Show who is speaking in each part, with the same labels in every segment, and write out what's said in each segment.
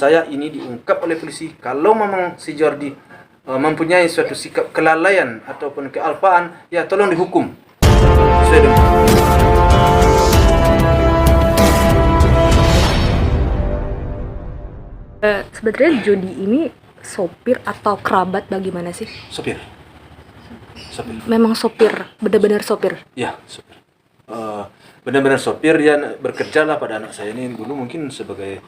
Speaker 1: saya ini diungkap oleh polisi. Kalau memang si Jordi mempunyai suatu sikap kelalaian ataupun kealpaan, ya tolong dihukum sesuai dengan.
Speaker 2: Sebenarnya Jody ini sopir atau kerabat bagaimana sih?
Speaker 1: Sopir.
Speaker 2: Memang sopir, benar-benar sopir.
Speaker 1: Ya, sopir. Benar-benar sopir. Dia bekerja lah pada anak saya ini dulu mungkin sebagai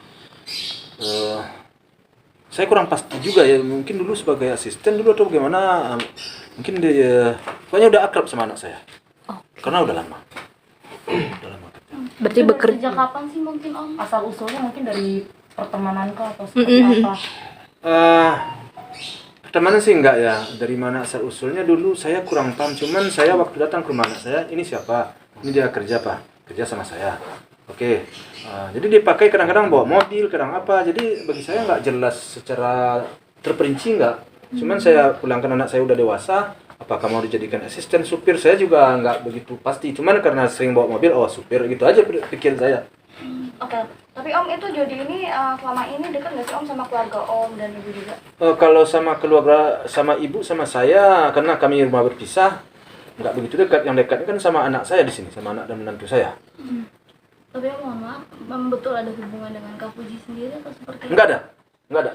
Speaker 1: saya kurang pasti juga ya, mungkin dulu sebagai asisten dulu atau bagaimana, mungkin dia pokoknya udah akrab sama anak saya. Karena udah lama.
Speaker 2: Berarti bekerja
Speaker 3: sejak kapan sih mungkin Om? Asal usulnya mungkin dari pertemanan kah atau seperti apa?
Speaker 1: Pertemanan sih enggak ya. Dari mana asal usulnya dulu saya kurang paham. Cuman saya waktu datang ke rumah anak saya, ini siapa? Ini dia kerja Pak, kerja sama saya. Oke. Jadi dia pakai kadang-kadang bawa mobil, kadang apa. Jadi bagi saya nggak jelas secara terperinci nggak. Cuman saya pulangkan anak saya udah dewasa. Apakah mau dijadikan asisten supir? Saya juga nggak begitu pasti. Cuman karena sering bawa mobil, oh supir gitu aja pikir saya.
Speaker 3: Oke. Tapi Om itu Jody ini selama ini dekat nggak sih Om sama keluarga Om dan Ibu juga?
Speaker 1: Kalau sama keluarga, sama ibu, sama saya, karena kami rumah berpisah, nggak begitu dekat. Yang dekat kan sama anak saya di sini, sama anak dan menantu saya.
Speaker 3: Tapi mohon maaf, betul ada hubungan dengan Kak Puji sendiri atau seperti
Speaker 1: Nggak ada.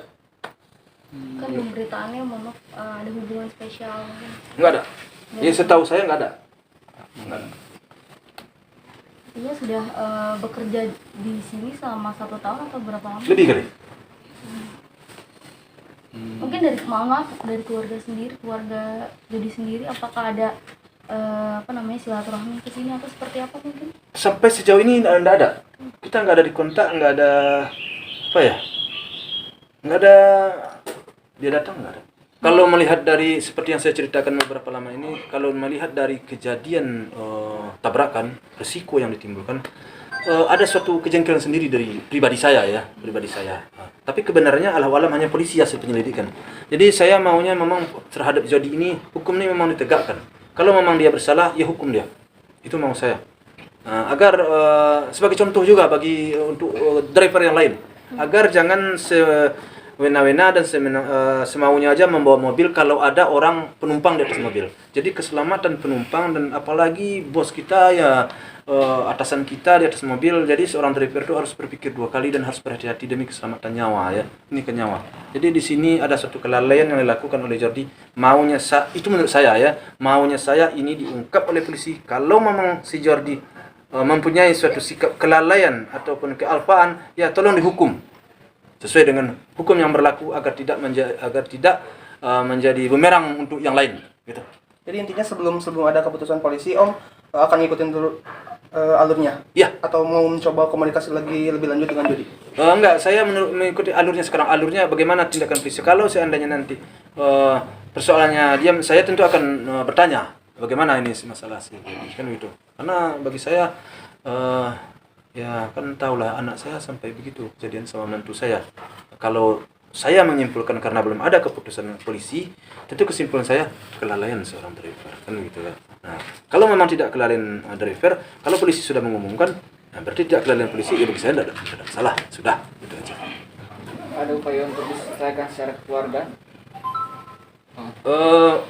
Speaker 3: Kan pemberitaannya mohon maaf ada hubungan spesial mungkin.
Speaker 1: Nggak ada. Ya setahu saya nggak ada.
Speaker 3: Dia sudah bekerja di sini selama 1 tahun atau berapa lama?
Speaker 1: Lebih kali.
Speaker 3: Mungkin dari maaf dari keluarga Jody sendiri, apakah ada silaturahmi ke sini atau seperti apa mungkin?
Speaker 1: Sampai sejauh ini nggak ada. Kita nggak ada di kontak, nggak ada apa ya? Nggak ada dia datang, nggak ada. Kalau melihat dari seperti yang saya ceritakan beberapa lama ini, kalau melihat dari kejadian tabrakan, resiko yang ditimbulkan, ada suatu kejengkelan sendiri dari pribadi saya. Tapi kebenarannya alam hanya polisi hasil penyelidikan. Jadi saya maunya memang terhadap Jody ini hukum ini memang ditegakkan. Kalau memang dia bersalah, ya hukum dia. Itu mau saya. Agar sebagai contoh juga bagi untuk driver yang lain, agar jangan wena-wena dan semaunya aja membawa mobil kalau ada orang penumpang di atas mobil. Jadi keselamatan penumpang dan apalagi bos kita ya atasan kita di atas mobil. Jadi seorang driver itu harus berpikir 2 kali dan harus berhati-hati demi keselamatan nyawa ya. Ini ke nyawa. Jadi di sini ada suatu kelalaian yang dilakukan oleh Jordi. Itu menurut saya ya, maunya saya ini diungkap oleh polisi. Kalau memang si Jordi mempunyai suatu sikap kelalaian ataupun kealpaan, ya tolong dihukum sesuai dengan hukum yang berlaku agar tidak menjadi bumerang untuk yang lain gitu.
Speaker 4: Jadi intinya sebelum ada keputusan polisi, Om akan ngikutin dulu alurnya?
Speaker 1: Ya.
Speaker 4: Atau mau mencoba komunikasi lebih lanjut dengan Jody?
Speaker 1: Enggak, saya mengikuti alurnya sekarang. Alurnya bagaimana tindakan polisi. Kalau seandainya nanti persoalannya diam, saya tentu akan bertanya bagaimana ini masalah sih kan gitu. Karena bagi saya ya kan tahulah anak saya sampai begitu kejadian sama menantu saya. Kalau saya menyimpulkan karena belum ada keputusan polisi, tentu kesimpulan saya kelalaian seorang driver kan gitu kan. Nah, kalau memang tidak kelalaian driver, kalau polisi sudah mengumumkan, nah berarti tidak kelalaian polisi, ya bagi saya tidak ada masalah, sudah gitu aja.
Speaker 5: Ada upaya untuk diselesaikan secara keluarga?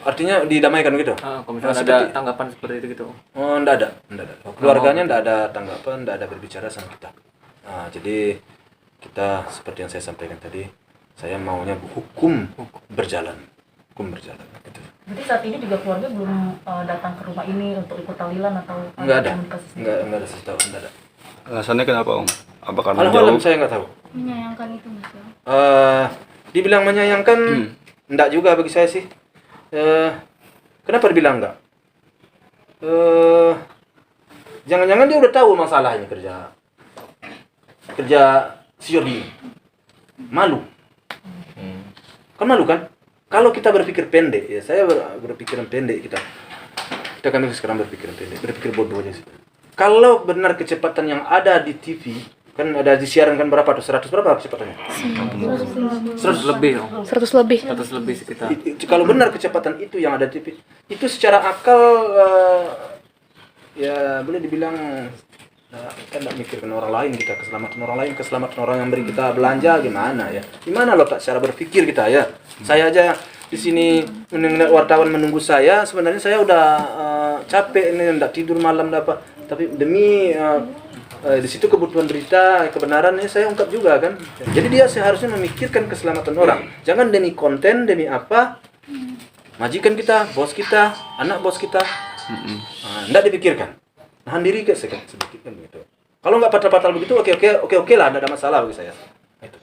Speaker 1: Artinya didamaikan gitu?
Speaker 5: Kalau misalnya ada tanggapan seperti itu gitu?
Speaker 1: Enggak ada. Keluarganya enggak ada tanggapan, enggak ada berbicara sama kita. Jadi kita seperti yang saya sampaikan tadi, saya maunya hukum berjalan gitu.
Speaker 6: Jadi saat ini juga keluarga belum datang ke rumah ini untuk ikut tahlilan atau
Speaker 1: enggak ada.
Speaker 6: komunikasi sendiri?
Speaker 1: Enggak ada setahu, enggak ada.
Speaker 7: Alasannya kenapa, Om? Apa karena
Speaker 1: Alam
Speaker 7: jauh?
Speaker 1: saya enggak tahu.
Speaker 3: Menyayangkan itu Mas.
Speaker 1: Dibilang menyayangkan enggak juga bagi saya sih. Kenapa dibilang enggak? Jangan-jangan dia udah tahu masalahnya kerja si Jordi. Malu. Kan malu kan? Kalau kita berpikir pendek, ya saya berpikiran pendek kita kan sekarang berpikir bodoh aja sih. Kalau benar kecepatan yang ada di TV, kan ada disiaran kan berapa tuh, 100 berapa kecepatannya?
Speaker 5: 100 lebih.
Speaker 2: 100 lebih.
Speaker 5: 100 lebih sekitar.
Speaker 1: Kalau benar kecepatan itu yang ada di TV, itu secara akal ya boleh dibilang Nah, kita nggak mikirkan orang lain, kita keselamatan orang lain, keselamatan orang yang beri kita belanja gimana ya? Gimana loh tak cara berpikir kita ya? Saya aja di sini mendengar wartawan menunggu saya, sebenarnya saya udah capek ini, nggak tidur malam apa, tapi demi di situ kebutuhan berita kebenaran ini saya ungkap juga kan. Jadi dia seharusnya memikirkan keselamatan orang, jangan demi konten, demi apa, majikan kita, bos kita, anak bos kita, nggak dipikirkan. Nahan diri sedikit kan begitu. Kalau nggak patah-patah begitu, oke lah, nggak ada masalah bagi saya. Itu.